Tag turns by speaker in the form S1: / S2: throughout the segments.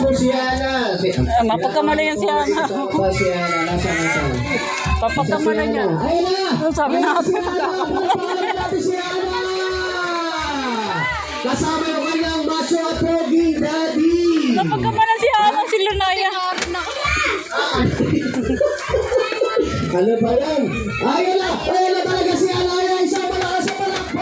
S1: po si Ana.
S2: Mapagkamala yan si Ana.
S1: Si Ana, nasa.
S2: Papagkamala niya.
S1: Ayun na!
S2: Sabi natin.
S1: Natin si Ana! Kasama yung kanyang macho at pogi daddy!
S2: Napagkamala si Ana, si Lunaya.
S1: Ano ba yan? Ayun na talaga si Ana! Isang malakas sa palakpak!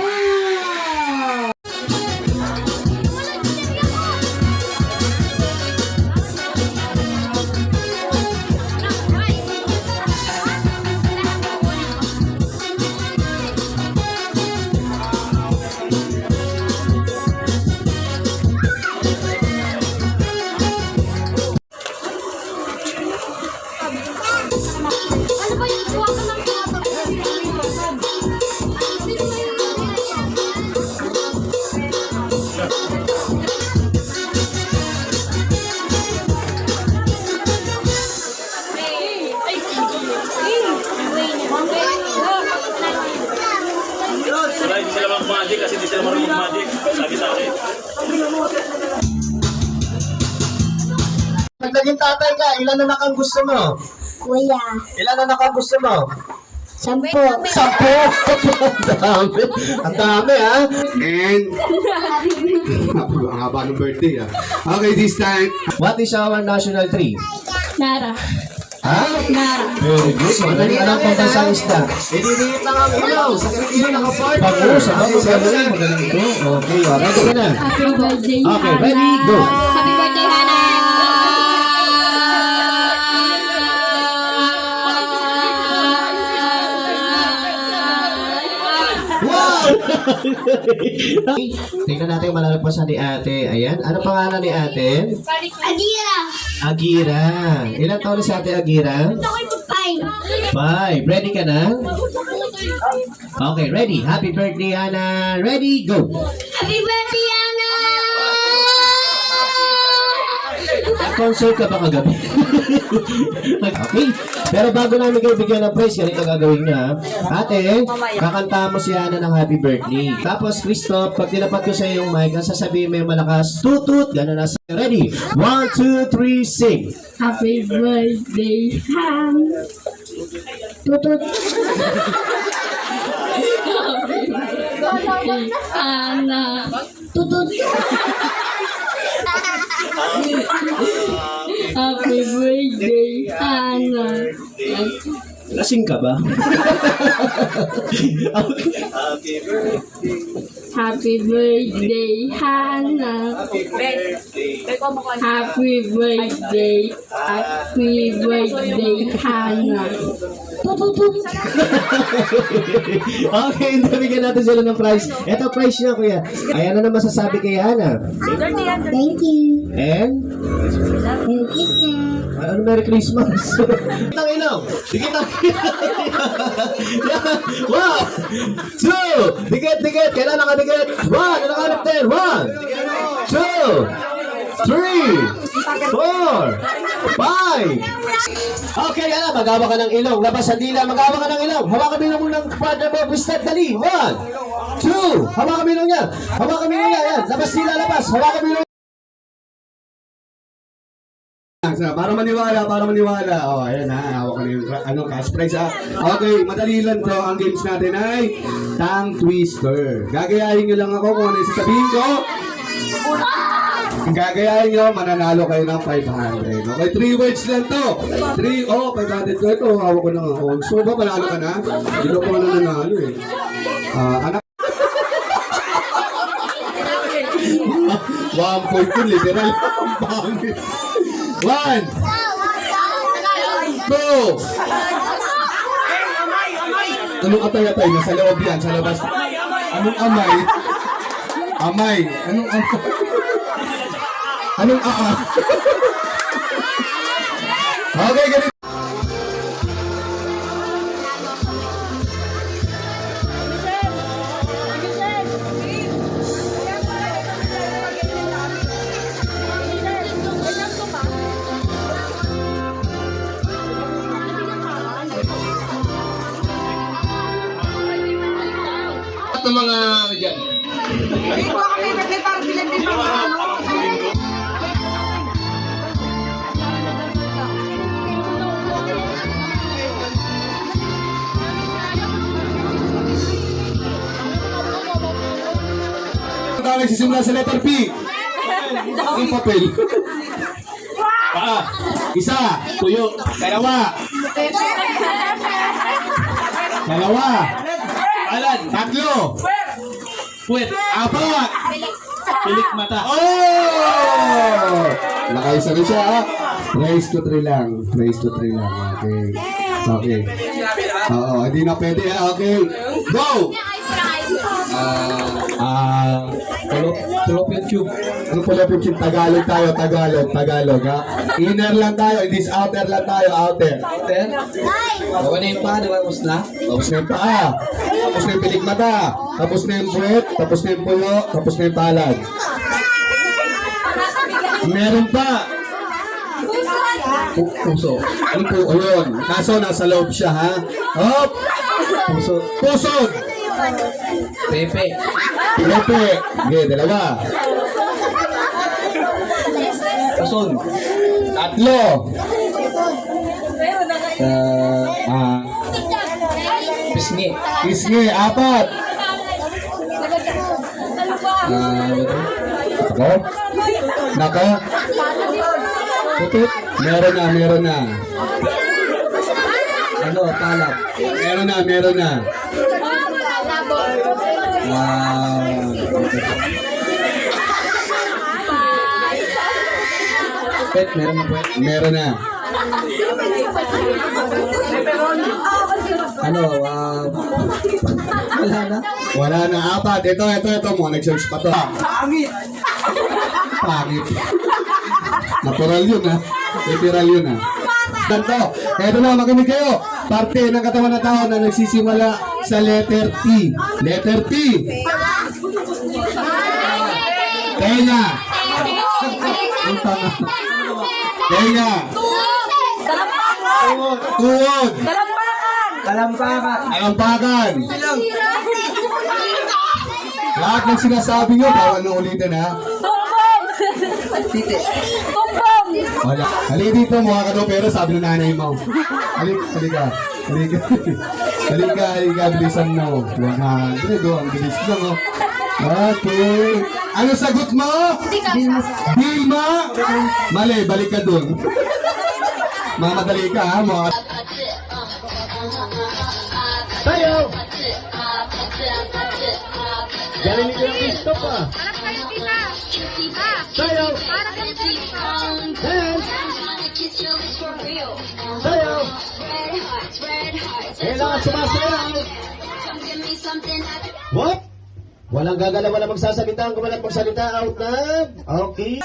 S3: Ano ba yung tuwa ka ng tuwa?
S4: Wala, hindi sila mag-magic kasi hindi sila marunong mag-magic. Sabi sa akin.
S1: Pag naging tatay ka, ilan na nakang gusto mo?
S3: Kuya,
S1: Ilan na nakang gusto mo?
S3: 10.
S1: 10! Ang dami! Ang dami, ha? And... ang haba ng birthday, ha? Okay, this time. What is our national tree?
S3: Nara.
S1: Ha?
S3: Nara.
S1: Very good. Madali lang pang bansang isda. Idiniit lang ang ilaw. Sa kanya naka-park. Pag-usa. Magaling. Magaling ito. Okay, ready ka na?
S3: Happy birthday,
S1: Okay, ready, go.
S3: Happy birthday, Hana!
S1: Wow! Tingnan natin yung malalagpasan ni ate. Ayan. Ano pangalan ni ate?
S3: Agira!
S1: Agira. Ilan taon na si ate Agira?
S3: 5.
S1: 5. Ready ka na? Okay, ready. Happy birthday, Hana. Ready, go.
S3: Happy birthday, Hana!
S1: Concert ka ba kagabi? Okay. Pero bago namin kayo bigyan ng prize, ganito gagawin niya. Ate, kakanta mo si Hana ng happy birthday. Tapos, Christoph, pag tinapat ko sa iyo yung mic, ang sasabihin mo yung malakas, tutut, gano'n na. Ready? 1, 2, 3, sing.
S3: Happy birthday, Hana! Tutut! Hana! Tutut! Happy birthday, Hana!
S1: Lasing ka ba?
S3: Happy birthday, Hana! Happy birthday, Hana! Tututut!
S1: Okay, bigyan natin sila ng prize. Ito prize niya, kuya. Ayan na naman masasabi kay Hana.
S3: Thank you!
S1: And?
S3: Merry Christmas!
S1: Ano, Merry Christmas? Tang ilaw! Dikit ang One! Two! Dikit! Kailan nakadikit? One! Ano nakalip din? 1! 2! 3! 4! 5! Okay, yan na. Magawa ka ng ilong. Labas sa dila. Magawa ka ng ilong. Hawakan mo ilong ng partner mo. Bistad, dali. 1! 2! Hawakan mo ilong niya. Hawakan mo ilong niya. Yan. Labas dila, labas. Hawakan mo ilong. Para maniwala. Oh, ayan ha. Hawak ka na yung cash prize ha. Okay, madali lang to. Ang games natin ay tongue twister. Gagayahin nyo lang ako kung ano yung sasabihin ko. Gagayahin nyo, mananalo kayo ng 500. Okay, 3 words lang to. 500 ko. Ito, hawak ko lang ako. Gusto mo ba, manalo ka na? Hindi ko pa nanalo eh. Anak. 1 point ko, literal. Pangit. 1, 2. Anong atay-atay na sa loob yan, sa labas? Anong amay? Amay. Anong amay? Anong Okay, ganito. Ng mga ano dyan. magsisimula sa letter P? Yung papel. Paa. Isa. Tuyo. Dalawa. Dalawa.
S4: Alan.
S1: Tatlo.
S4: Puwet.
S1: Apat.
S4: Pilik mata.
S1: Oh! Nakaisa na siya, ha? Raise to 3 lang. Raise to 3 lang. Okay. Okay. Oo, hindi na pwede, ha? Okay. Go!
S4: Tulop YouTube.
S1: Ano pala po yung Tagalog tayo? Tagalog, ha? Inner lang tayo. This outer lang tayo. Outer.
S4: Outer. Bawa na yung pa, di ba? Tapos na.
S1: Tapos na yung paa. Tapos na yung pilik mata. Tapos na yung puwet. Tapos na yung puyo. Tapos na yung palad. Meron pa.
S4: Puso.
S1: Ano po? Ayun. Kaso nasa loob siya, ha? Hop!
S4: Puso.
S1: Pusod!
S4: Pepe.
S1: Pilote. Okay, dalawa.
S4: Puson.
S1: Tatlo.
S4: Pisngi.
S1: Isngi. Apat. Ako? Nako? Putut? Meron na.
S4: Ano? Palak.
S1: Meron na.
S4: Pet. Meron na puwet.
S1: Meron na.
S4: Ano? Wala na.
S1: Wala na. Apat. Ito mo. Nag-search pa to. Pangit. Natural yun, ha? Literal yun, ha? Ganto. Eto na, makinig kayo. Parte ng katawan ng tao na nagsisimula sa letter T. Letter T. Tenga. Tenga. Tuhod.
S4: Kalampakan.
S1: Alampakan. Lahat ng sinasabi nyo, bawal na ulitin, ha?
S4: Titi.
S1: Wala. Halika dito, mukha ka daw pero sabi ng nanay mo. Halika. Halika, bilisan mo. 100, ang bilis lang, oh. Okay. Ano sagot mo? Dilma. Mali, balik ka dun. Mamadali ka, ha? Tayo! Galing nito yung stop, ha? Tayo! Tayo! Kailangan sumasayaw! What? Walang gagalaw, walang magsasalita. Ang gumalang magsalita, out na. Okay.